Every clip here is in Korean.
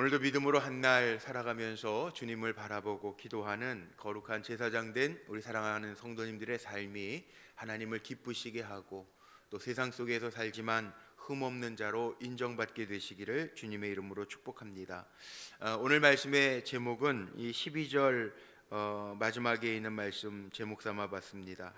오늘도 믿음으로 한 날 살아가면서 주님을 바라보고 기도하는 거룩한 제사장 된 우리 사랑하는 성도님들의 삶이 하나님을 기쁘시게 하고 또 세상 속에서 살지만 흠없는 자로 인정받게 되시기를 주님의 이름으로 축복합니다. 오늘 말씀의 제목은 이 12절 마지막에 있는 말씀 제목 삼아 봤습니다.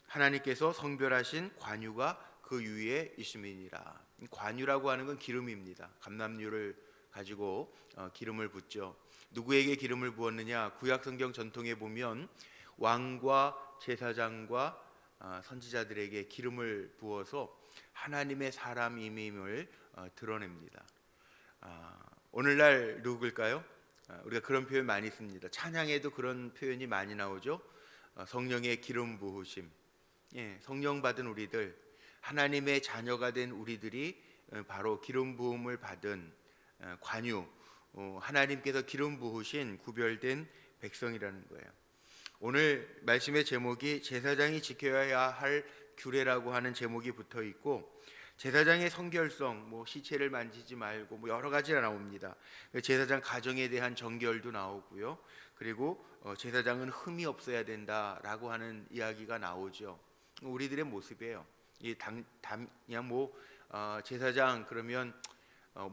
하나님께서 성별하신 관유가 그 위에 있음이니라. 관유라고 하는 건 기름입니다. 감람유를 가지고 기름을 붓죠. 누구에게 기름을 부었느냐? 구약 성경 전통에 보면 왕과 제사장과 선지자들에게 기름을 부어서 하나님의 사람임을 드러냅니다. 오늘날 누굴까요? 우리가 그런 표현 많이 씁니다. 찬양에도 그런 표현이 많이 나오죠. 성령의 기름 부으심. 성령 받은 우리들, 하나님의 자녀가 된 우리들이 바로 기름 부음을 받은 관유, 하나님께서 기름 부으신 구별된 백성이라는 거예요. 오늘 말씀의 제목이 제사장이 지켜야 할 규례라고 하는 제목이 붙어 있고, 제사장의 성결성, 시체를 만지지 말고 여러 가지가 나옵니다. 제사장 가정에 대한 정결도 나오고요. 그리고 제사장은 흠이 없어야 된다라고 하는 이야기가 나오죠. 우리들의 모습이에요. 그냥 제사장 그러면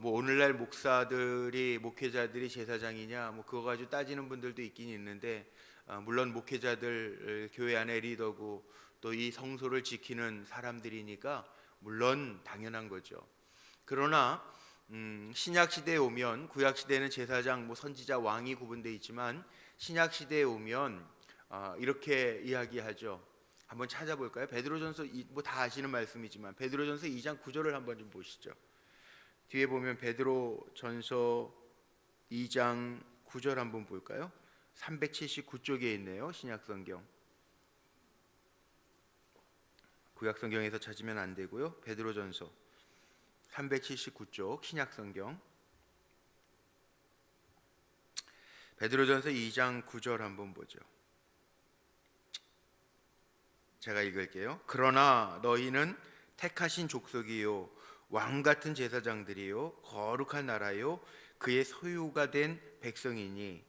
오늘날 목회자들이 제사장이냐 그거 가지고 따지는 분들도 있긴 있는데, 물론 목회자들 교회 안에 리더고 또 이 성소를 지키는 사람들이니까 물론 당연한 거죠. 그러나 신약 시대에 오면, 구약 시대는 제사장, 선지자, 왕이 구분되어 있지만 신약 시대에 오면 이렇게 이야기하죠. 한번 찾아볼까요? 베드로전서 다 아시는 말씀이지만 베드로전서 2장 9절을 한번 좀 보시죠. 뒤에 보면 베드로전서 2장 9절 한번 볼까요? 379쪽에 있네요. 신약성경. 구약성경에서 찾으면 안 되고요. 베드로전서 379쪽 신약성경, 베드로전서 2장 9절 한번 보죠. 제가 읽을게요. 그러나 너희는 택하신 족속이요 왕같은 제사장들이요 거룩한 나라요 그의 소유가 된 백성이니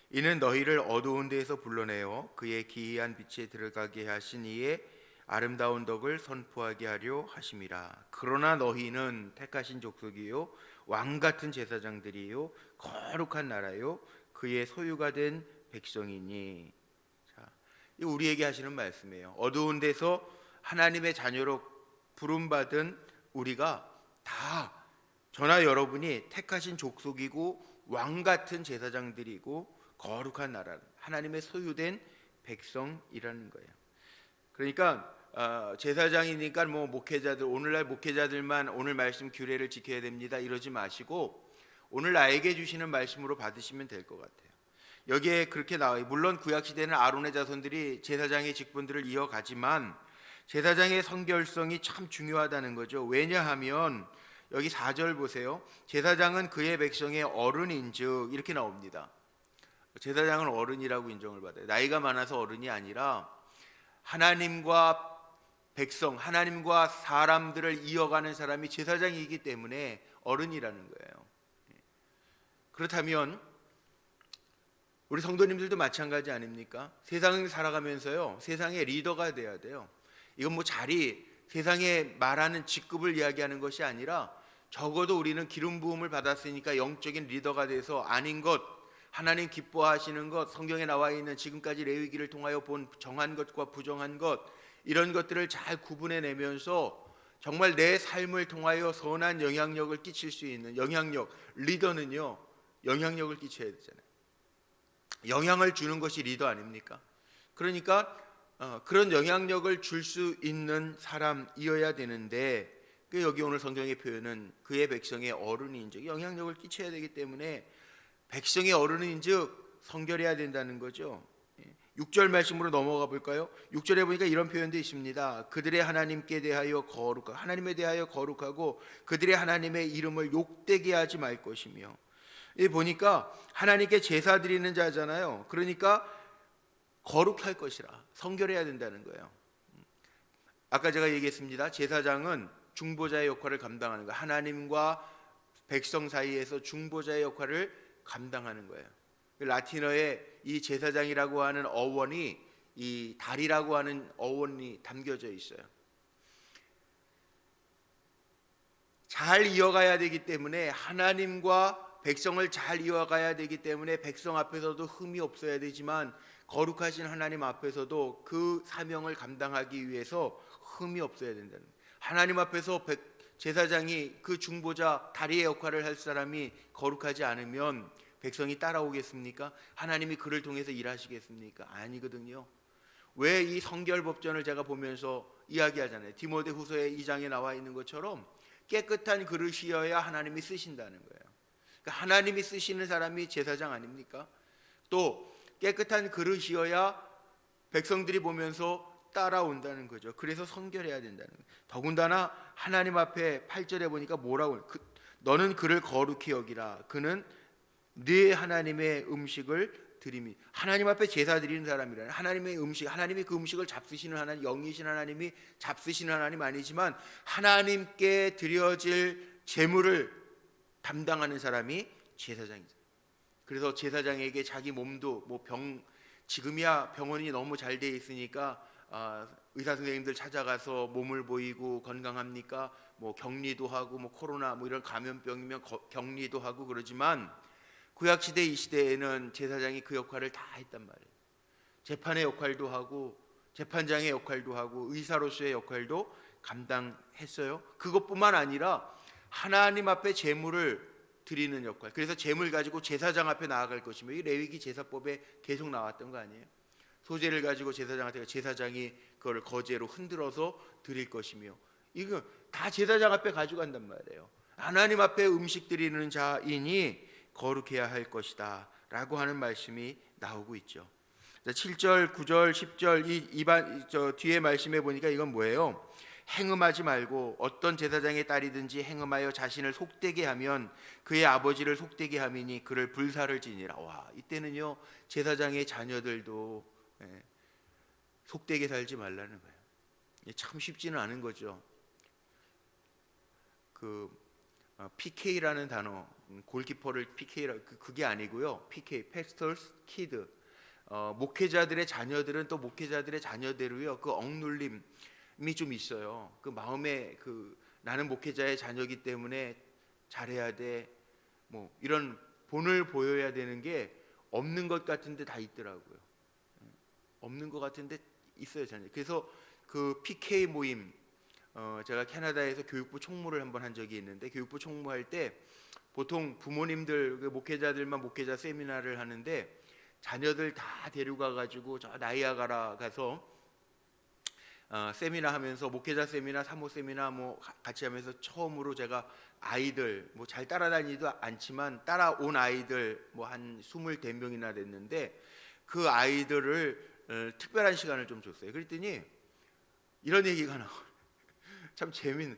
이는 너희를 어두운 데에서 불러내어 그의 기이한 빛에 들어가게 하신 이의 아름다운 덕을 선포하게 하려 하심이라. 그러나 너희는 택하신 족속이요 왕같은 제사장들이요 거룩한 나라요 그의 소유가 된 백성이니. 이 우리에게 하시는 말씀이에요. 어두운 데서 하나님의 자녀로 부름받은 우리가 다, 저나 여러분이 택하신 족속이고 왕같은 제사장들이고 거룩한 나라, 하나님의 소유된 백성이라는 거예요. 그러니까 제사장이니까 목회자들, 오늘날 목회자들만 오늘 말씀 규례를 지켜야 됩니다 이러지 마시고 오늘 나에게 주시는 말씀으로 받으시면 될 것 같아요. 여기에 그렇게 나와요. 물론 구약시대는 아론의 자손들이 제사장의 직분들을 이어가지만 제사장의 성결성이 참 중요하다는 거죠. 왜냐하면 여기 4절 보세요. 제사장은 그의 백성의 어른인즉, 이렇게 나옵니다. 제사장은 어른이라고 인정을 받아요. 나이가 많아서 어른이 아니라 하나님과 백성, 하나님과 사람들을 이어가는 사람이 제사장이기 때문에 어른이라는 거예요. 그렇다면 우리 성도님들도 마찬가지 아닙니까? 세상을 살아가면서요, 세상의 리더가 돼야 돼요. 이건 세상에 말하는 직급을 이야기하는 것이 아니라 적어도 우리는 기름 부음을 받았으니까 영적인 리더가 돼서 아닌 것, 하나님 기뻐하시는 것, 성경에 나와 있는 지금까지 레위기를 통하여 본 정한 것과 부정한 것, 이런 것들을 잘 구분해내면서 정말 내 삶을 통하여 선한 영향력을 끼칠 수 있는 리더는요, 영향력을 끼쳐야 되잖아요. 영향을 주는 것이 리더 아닙니까? 그러니까 그런 영향력을 줄 수 있는 사람이어야 되는데, 여기 오늘 성경의 표현은 그의 백성의 어른인즉 영향력을 끼쳐야 되기 때문에 백성의 어른인즉 성결해야 된다는 거죠. 6절 말씀으로 넘어가 볼까요? 6절에 보니까 이런 표현도 있습니다. 그들의 하나님께 대하여 하나님에 대하여 거룩하고 그들의 하나님의 이름을 욕되게 하지 말 것이며. 보니까 하나님께 제사 드리는 자잖아요. 그러니까 거룩할 것이라, 성결해야 된다는 거예요. 아까 제가 얘기했습니다. 제사장은 중보자의 역할을 감당하는 거예요. 하나님과 백성 사이에서 중보자의 역할을 감당하는 거예요. 라틴어에 이 제사장이라고 하는 어원이 이 달이라고 하는 어원이 담겨져 있어요. 잘 이어가야 되기 때문에, 하나님과 백성을 잘 이어가야 되기 때문에 백성 앞에서도 흠이 없어야 되지만 거룩하신 하나님 앞에서도 그 사명을 감당하기 위해서 흠이 없어야 된다는 거예요. 하나님 앞에서 제사장이, 그 중보자 다리의 역할을 할 사람이 거룩하지 않으면 백성이 따라오겠습니까? 하나님이 그를 통해서 일하시겠습니까? 아니거든요. 왜 이 성결법전을 제가 보면서 이야기하잖아요. 디모데후서의 2장에 나와 있는 것처럼 깨끗한 그릇이어야 하나님이 쓰신다는 거예요. 그러니까 하나님이 쓰시는 사람이 제사장 아닙니까? 또 깨끗한 그릇이어야 백성들이 보면서 따라온다는 거죠. 그래서 성결해야 된다는 거예요. 더군다나 하나님 앞에 8절에 보니까 뭐라고, 너는 그를 거룩히 여기라. 그는 네 하나님의 음식을 드림이, 하나님 앞에 제사 드리는 사람이라는, 하나님의 음식, 하나님이 그 음식을 잡수시는 하나님, 영이신 하나님이 잡수시는 하나님 아니지만 하나님께 드려질 제물을 담당하는 사람이 제사장이죠. 그래서 제사장에게 자기 몸도 지금이야 병원이 너무 잘 돼 있으니까 의사 선생님들 찾아가서 몸을 보이고 건강합니까? 격리도 하고 코로나 이런 감염병이면 격리도 하고 그러지만, 구약 시대 이 시대에는 제사장이 그 역할을 다 했단 말이에요. 재판의 역할도 하고 재판장의 역할도 하고 의사로서의 역할도 감당했어요. 그것뿐만 아니라 하나님 앞에 제물을 드리는 역할. 그래서 제물 가지고 제사장 앞에 나아갈 것이며, 이 레위기 제사법에 계속 나왔던 거 아니에요? 소재를 가지고 제사장한테, 제사장이 그걸 거제로 흔들어서 드릴 것이며, 이거 다 제사장 앞에 가져간단 말이에요. 하나님 앞에 음식 드리는 자이니 거룩해야 할 것이다 라고 하는 말씀이 나오고 있죠. 7절, 9절, 10절 뒤에 말씀해 보니까 이건 뭐예요? 행음하지 말고 어떤 제사장의 딸이든지 행음하여 자신을 속되게 하면 그의 아버지를 속되게 함이니 그를 불사를 지니라. 와, 이때는요 제사장의 자녀들도 속되게 살지 말라는 거예요. 참 쉽지는 않은 거죠. PK라는 단어, 골키퍼를 PK라, 그게 아니고요. PK, Pastors Kid. 목회자들의 자녀들은 또 목회자들의 자녀대로요. 그 억눌림이 좀 있어요. 그 마음에 나는 목회자의 자녀이기 때문에 잘해야 돼. 이런 본을 보여야 되는 게 없는 것 같은데 다 있더라고요. 없는 것 같은데 있어요, 자녀. 그래서 그 PK 모임, 제가 캐나다에서 교육부 총무를 한번 한 적이 있는데, 교육부 총무할 때 보통 부모님들, 목회자들만 목회자 세미나를 하는데 자녀들 다 데려가 가지고 저 나이아가라 가서 세미나 하면서, 목회자 세미나, 사모 세미나 같이 하면서 처음으로 제가 아이들 잘 따라다니지도 않지만 따라온 아이들 한 24명이나 됐는데, 그 아이들을 특별한 시간을 좀 줬어요. 그랬더니 이런 얘기가 나와요. 참 재밌는,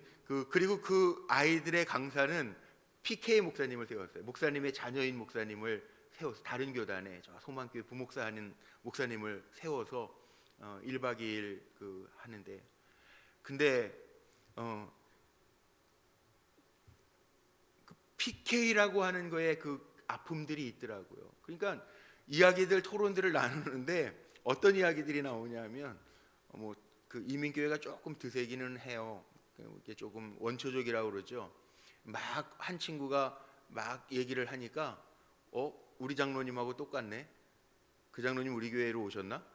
그리고 그 아이들의 강사는 PK 목사님을 세웠어요. 목사님의 자녀인 목사님을 세워서, 다른 교단에 소망교회 부목사 하는 목사님을 세워서 1박 2일 하는데, 근데 PK라고 하는 거에 그 아픔들이 있더라고요. 그러니까 이야기들, 토론들을 나누는데 어떤 이야기들이 나오냐면, 이민교회가 조금 드세기는 해요. 이게 조금 원초적이라고 그러죠. 막 한 친구가 막 얘기를 하니까 우리 장로님하고 똑같네. 그 장로님 우리 교회로 오셨나?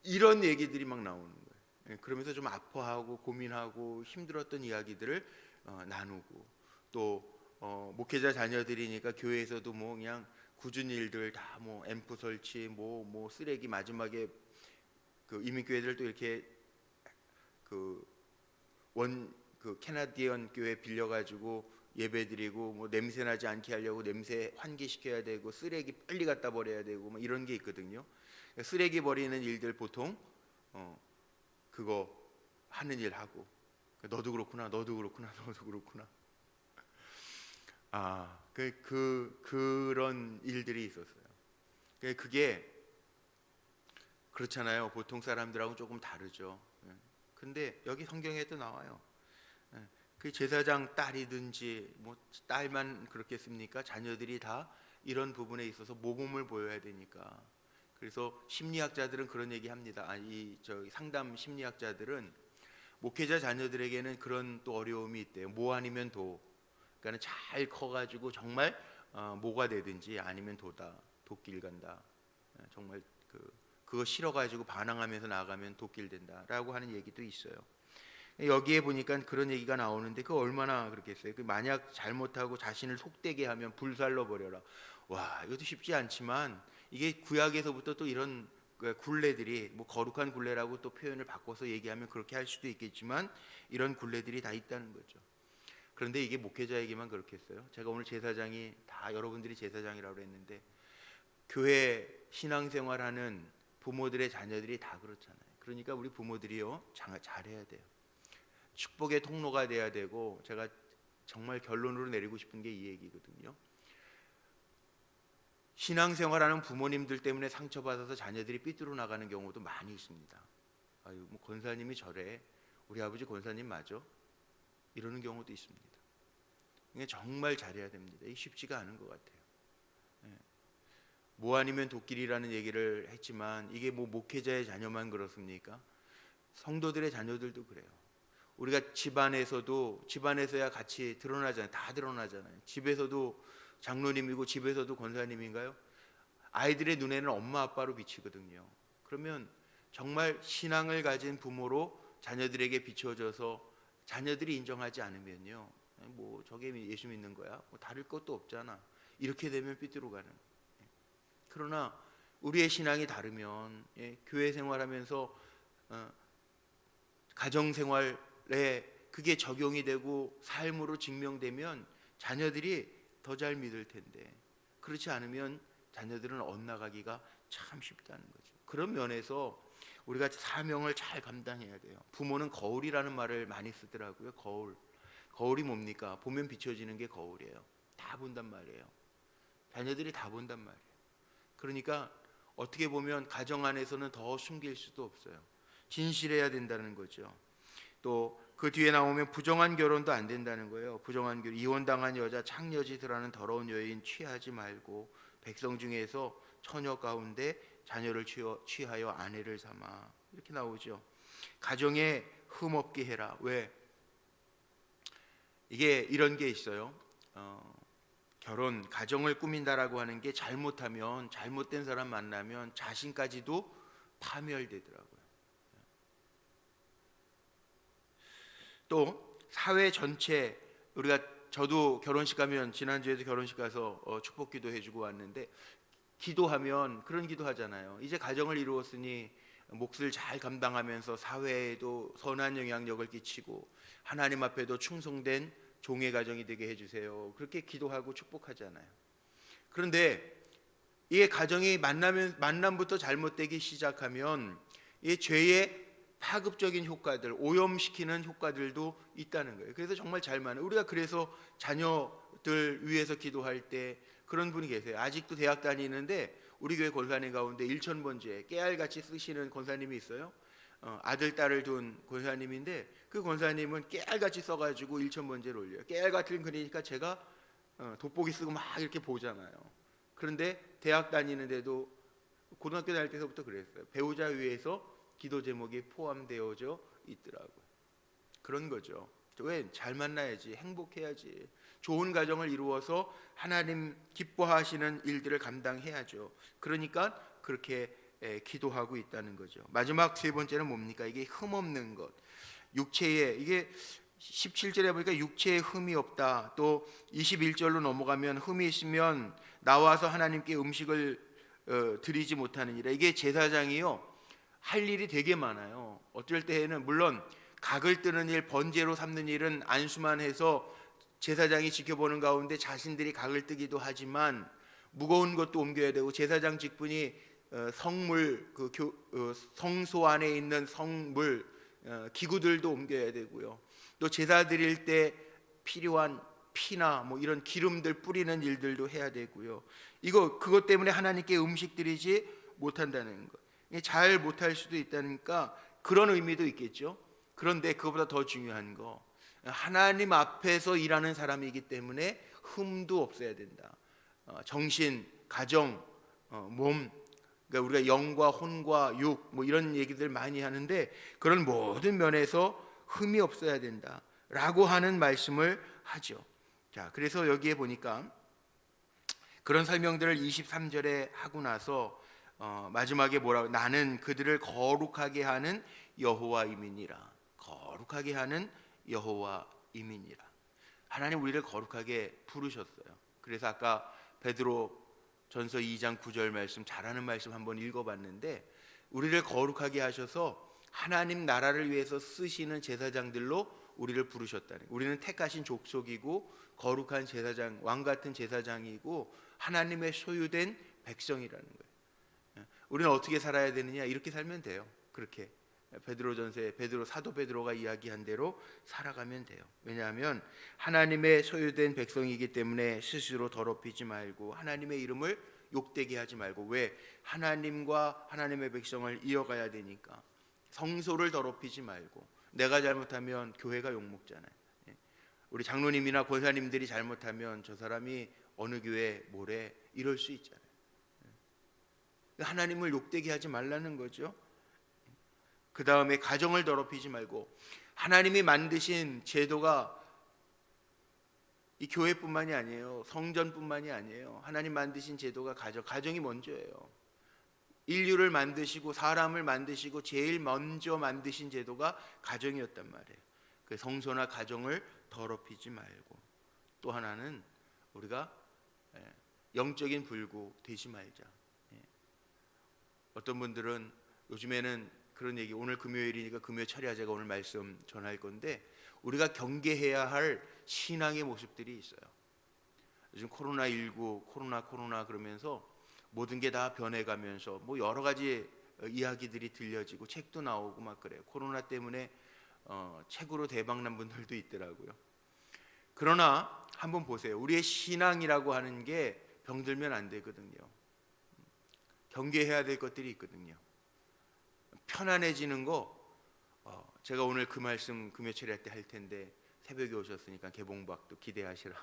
이런 얘기들이 막 나오는 거예요. 그러면서 좀 아파하고 고민하고 힘들었던 이야기들을 나누고, 또 목회자 자녀들이니까 교회에서도 그냥 굳은 일들 다 앰프 설치, 쓰레기, 마지막에 이민교회들 또 이렇게 캐나디언 교회 빌려가지고 예배드리고 냄새 나지 않게 하려고 냄새 환기시켜야 되고, 쓰레기 빨리 갖다 버려야 되고 이런 게 있거든요. 쓰레기 버리는 일들 보통 그거 하는 일 하고, 너도 그렇구나, 너도 그렇구나, 너도 그렇구나. 그런 일들이 있었어요. 그게 그렇잖아요. 보통 사람들하고 조금 다르죠. 근데 여기 성경에도 나와요. 그 제사장 딸이든지 뭐 딸만 그렇겠습니까? 자녀들이 다 이런 부분에 있어서 모범을 보여야 되니까. 그래서 심리학자들은 그런 얘기합니다. 저 상담 심리학자들은 목회자 자녀들에게는 그런 또 어려움이 있대요. 모 아니면 도. 그러니까 잘 커가지고 정말 모가 되든지 아니면 도다. 도길 간다. 정말 그거 싫어가지고 반항하면서 나가면 도길 된다라고 하는 얘기도 있어요. 여기에 보니까 그런 얘기가 나오는데 그 얼마나 그렇겠어요. 그 만약 잘못하고 자신을 속되게 하면 불살러 버려라. 와, 이것도 쉽지 않지만 이게 구약에서부터 또 이런 굴레들이 뭐 거룩한 굴레라고 또 표현을 바꿔서 얘기하면 그렇게 할 수도 있겠지만 이런 굴레들이 다 있다는 거죠. 그런데 이게 목회자에게만 그렇겠어요? 제가 오늘 제사장이 다 여러분들이 제사장이라고 했는데 교회 신앙생활하는 부모들의 자녀들이 다 그렇잖아요. 그러니까 우리 부모들이요 잘해야 돼요. 축복의 통로가 돼야 되고, 제가 정말 결론으로 내리고 싶은 게 이 얘기거든요. 신앙생활하는 부모님들 때문에 상처받아서 자녀들이 삐뚤어 나가는 경우도 많이 있습니다. 아유, 뭐 권사님이 저래, 우리 아버지 권사님 맞아? 이러는 경우도 있습니다. 이게 정말 잘해야 됩니다. 이게 쉽지가 않은 것 같아요. 뭐 아니면 도끼리라는 얘기를 했지만 이게 뭐 목회자의 자녀만 그렇습니까? 성도들의 자녀들도 그래요. 우리가 집안에서야 같이 드러나잖아요. 다 드러나잖아요. 집에서도 장로님이고 집에서도 권사님인가요? 아이들의 눈에는 엄마 아빠로 비치거든요. 그러면 정말 신앙을 가진 부모로 자녀들에게 비춰져서 자녀들이 인정하지 않으면요, 뭐 저게 예수 믿는 거야? 뭐 다를 것도 없잖아. 이렇게 되면 삐뚤어 가는. 그러나 우리의 신앙이 다르면, 교회 생활하면서 가정 생활에 그게 적용이 되고 삶으로 증명되면 자녀들이 더 잘 믿을 텐데, 그렇지 않으면 자녀들은 엇나가기가 참 쉽다는 거죠. 그런 면에서 우리가 사명을 잘 감당해야 돼요. 부모는 거울이라는 말을 많이 쓰더라고요. 거울이 뭡니까? 보면 비춰지는 게 거울이에요. 다 본단 말이에요. 자녀들이 다 본단 말이에요. 그러니까 어떻게 보면 가정 안에서는 더 숨길 수도 없어요. 진실해야 된다는 거죠. 또 그 뒤에 나오면 부정한 결혼도 안 된다는 거예요. 부정한 결혼, 이혼당한 여자, 창녀짓을 더러운 여인 취하지 말고 백성 중에서 처녀 가운데 자녀를 취하여 아내를 삼아, 이렇게 나오죠. 가정에 흠 없게 해라. 왜? 이게 이런 게 있어요. 결혼, 가정을 꾸민다라고 하는 게 잘못하면, 잘못된 사람 만나면 자신까지도 파멸되더라고요. 또 사회 전체, 저도 결혼식 가면, 지난주에도 결혼식 가서 축복기도 해주고 왔는데, 기도하면 그런 기도 하잖아요. 이제 가정을 이루었으니 몫을 잘 감당하면서 사회에도 선한 영향력을 끼치고 하나님 앞에도 충성된 종의 가정이 되게 해주세요. 그렇게 기도하고 축복하잖아요. 그런데 이 가정이 만남부터 잘못되기 시작하면 이 죄의 파급적인 효과들, 오염시키는 효과들도 있다는 거예요. 그래서 정말 잘 만나요. 우리가 그래서 자녀들 위해서 기도할 때 그런 분이 계세요. 아직도 대학 다니는데 우리 교회 권사님 가운데 일천번째 깨알같이 쓰시는 권사님이 있어요. 아들 딸을 둔 권사님인데 그 권사님은 깨알같이 써가지고 일천번째를 올려요. 깨알같은 그러니까 제가 돋보기 쓰고 막 이렇게 보잖아요. 그런데 대학 다니는데도 고등학교 다닐 때서부터 그랬어요. 배우자 위해서 기도 제목이 포함되어져 있더라고요. 그런 거죠. 왜? 잘 만나야지, 행복해야지, 좋은 가정을 이루어서 하나님 기뻐하시는 일들을 감당해야죠. 그러니까 그렇게 기도하고 있다는 거죠. 마지막 세 번째는 뭡니까? 이게 흠없는 것. 육체에, 이게 17절에 보니까 육체에 흠이 없다. 또 21절로 넘어가면 흠이 있으면 나와서 하나님께 음식을 드리지 못하는 이라. 이게 제사장이요, 할 일이 되게 많아요. 어떨 때에는 물론 각을 뜨는 일, 번제로 삼는 일은 안수만 해서 제사장이 지켜보는 가운데 자신들이 각을 뜨기도 하지만 무거운 것도 옮겨야 되고, 제사장 직분이 성물, 성소 안에 있는 성물, 기구들도 옮겨야 되고요. 또 제사 드릴 때 필요한 피나 뭐 이런 기름들 뿌리는 일들도 해야 되고요. 그것 때문에 하나님께 음식 드리지 못한다는 것. 잘 못할 수도 있다니까 그런 의미도 있겠죠. 그런데 그것보다 더 중요한 거, 하나님 앞에서 일하는 사람이기 때문에 흠도 없어야 된다. 정신, 가정, 몸, 그러니까 우리가 영과 혼과 육 뭐 이런 얘기들 많이 하는데 그런 모든 면에서 흠이 없어야 된다라고 하는 말씀을 하죠. 자, 그래서 여기에 보니까 그런 설명들을 23절에 하고 나서 마지막에 뭐라고, 나는 그들을 거룩하게 하는 여호와임이니라. 거룩하게 하는 여호와임이니라. 하나님 우리를 거룩하게 부르셨어요. 그래서 아까 베드로 전서 2장 9절 말씀, 잘하는 말씀 한번 읽어봤는데, 우리를 거룩하게 하셔서 하나님 나라를 위해서 쓰시는 제사장들로 우리를 부르셨다는, 우리는 택하신 족속이고 거룩한 제사장, 왕 같은 제사장이고 하나님의 소유된 백성이라는 거예요. 우리는 어떻게 살아야 되느냐? 이렇게 살면 돼요. 그렇게 베드로전서에 사도 베드로가 이야기한 대로 살아가면 돼요. 왜냐하면 하나님의 소유된 백성이기 때문에 스스로 더럽히지 말고 하나님의 이름을 욕되게 하지 말고, 왜? 하나님과 하나님의 백성을 이어가야 되니까. 성소를 더럽히지 말고, 내가 잘못하면 교회가 욕먹잖아요. 우리 장로님이나 권사님들이 잘못하면 저 사람이 어느 교회 뭐래 이럴 수 있잖아요. 하나님을 욕되게 하지 말라는 거죠. 그 다음에 가정을 더럽히지 말고, 하나님이 만드신 제도가 이 교회뿐만이 아니에요. 성전뿐만이 아니에요. 하나님 만드신 제도가 가정이 먼저예요. 인류를 만드시고 사람을 만드시고 제일 먼저 만드신 제도가 가정이었단 말이에요. 그 성소나 가정을 더럽히지 말고, 또 하나는 우리가 영적인 불구 되지 말자. 어떤 분들은 요즘에는 그런 얘기, 오늘 금요일이니까 금요 철야 제가 오늘 말씀 전할 건데, 우리가 경계해야 할 신앙의 모습들이 있어요. 요즘 코로나19 코로나 그러면서 모든 게 다 변해가면서 뭐 여러 가지 이야기들이 들려지고 책도 나오고 막 그래요. 코로나 때문에 책으로 대박난 분들도 있더라고요. 그러나 한번 보세요. 우리의 신앙이라고 하는 게 병들면 안 되거든요. 경계해야 될 것들이 있거든요. 편안해지는 거, 제가 오늘 그 말씀 금요 철야 때 할 텐데, 새벽에 오셨으니까 개봉박도 기대하시라.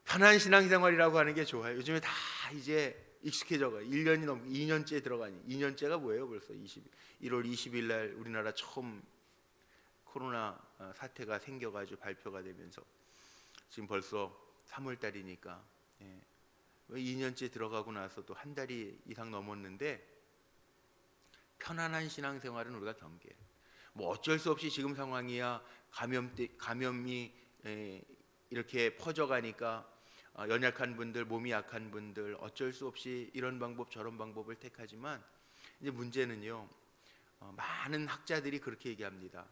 편한 신앙생활이라고 하는 게 좋아요. 요즘에 다 이제 익숙해져가요. 1년이 넘고 2년째 들어가니, 2년째가 뭐예요? 벌써 1월 20일 날 우리나라 처음 코로나 사태가 생겨가지고 발표가 되면서 지금 벌써 3월 달이니까 2년째 들어가고 나서도 한 달이 이상 넘었는데, 편안한 신앙생활은 우리가 경계해요. 뭐 어쩔 수 없이 지금 상황이야, 감염이 이렇게 퍼져가니까 연약한 분들, 몸이 약한 분들 어쩔 수 없이 이런 방법 저런 방법을 택하지만, 이제 문제는요, 많은 학자들이 그렇게 얘기합니다.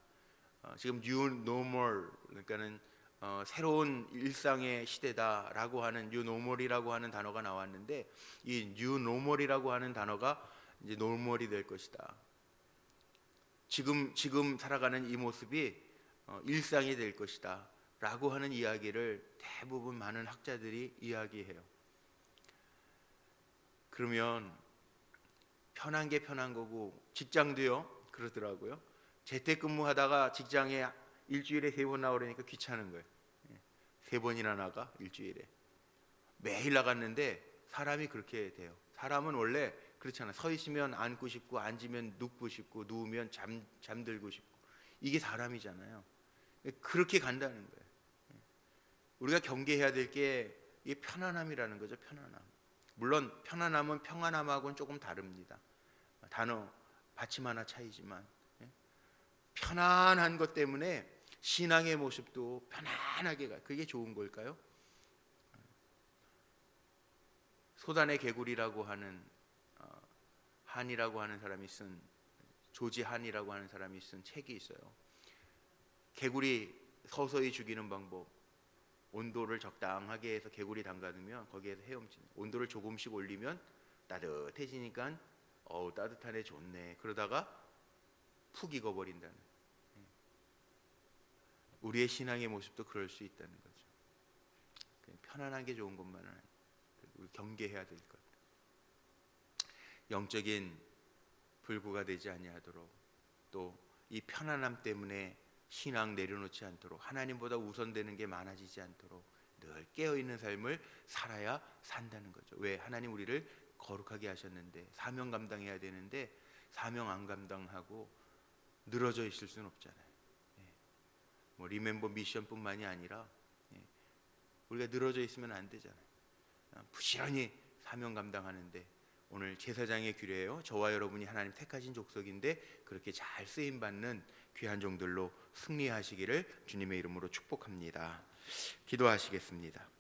지금 New Normal, 그러니까는 새로운 일상의 시대다라고 하는 New Normal이라고 하는 단어가 나왔는데, 이 New Normal이라고 하는 단어가 이제 노멀이 될 것이다. 지금 살아가는 이 모습이 일상이 될 것이다 라고 하는 이야기를 대부분 많은 학자들이 이야기해요. 그러면 편한 게 편한 거고, 직장도요 그러더라고요. 재택근무하다가 직장에 일주일에 3번 나오려니까 귀찮은 거예요. 3번이나 나가 일주일에. 매일 나갔는데 사람이 그렇게 돼요. 사람은 원래 그렇잖아요. 서 있으면 앉고 싶고, 앉으면 눕고 싶고, 누우면 잠들고 싶고, 이게 사람이잖아요. 그렇게 간다는 거예요. 우리가 경계해야 될 게 이 편안함이라는 거죠. 편안함. 물론 편안함은 평안함하고는 조금 다릅니다. 단어 받침 하나 차이지만, 편안한 것 때문에 신앙의 모습도 편안하게 가. 그게 좋은 걸까요? 소단의 개구리라고 하는 한이라고 하는 사람이 쓴, 조지 한이라고 하는 사람이 쓴 책이 있어요. 개구리 서서히 죽이는 방법. 온도를 적당하게 해서 개구리 담가두면 거기에서 헤엄치는, 온도를 조금씩 올리면 따뜻해지니까 따뜻하네, 좋네, 그러다가 푹 익어버린다는. 우리의 신앙의 모습도 그럴 수 있다는 거죠. 편안한 게 좋은 것만은 아니에요. 우리 경계해야 될 것. 영적인 불구가 되지 아니하도록, 또 이 편안함 때문에 신앙 내려놓지 않도록, 하나님보다 우선되는 게 많아지지 않도록 늘 깨어있는 삶을 살아야 산다는 거죠. 왜? 하나님 우리를 거룩하게 하셨는데, 사명 감당해야 되는데 사명 안 감당하고 늘어져 있을 수는 없잖아요. 뭐 리멤버 미션뿐만이 아니라 우리가 늘어져 있으면 안 되잖아요. 부지런히 사명 감당하는데, 오늘 제사장의 규례예요. 저와 여러분이 하나님 택하신 족속인데 그렇게 잘 쓰임 받는 귀한 종들로 승리하시기를 주님의 이름으로 축복합니다. 기도하시겠습니다.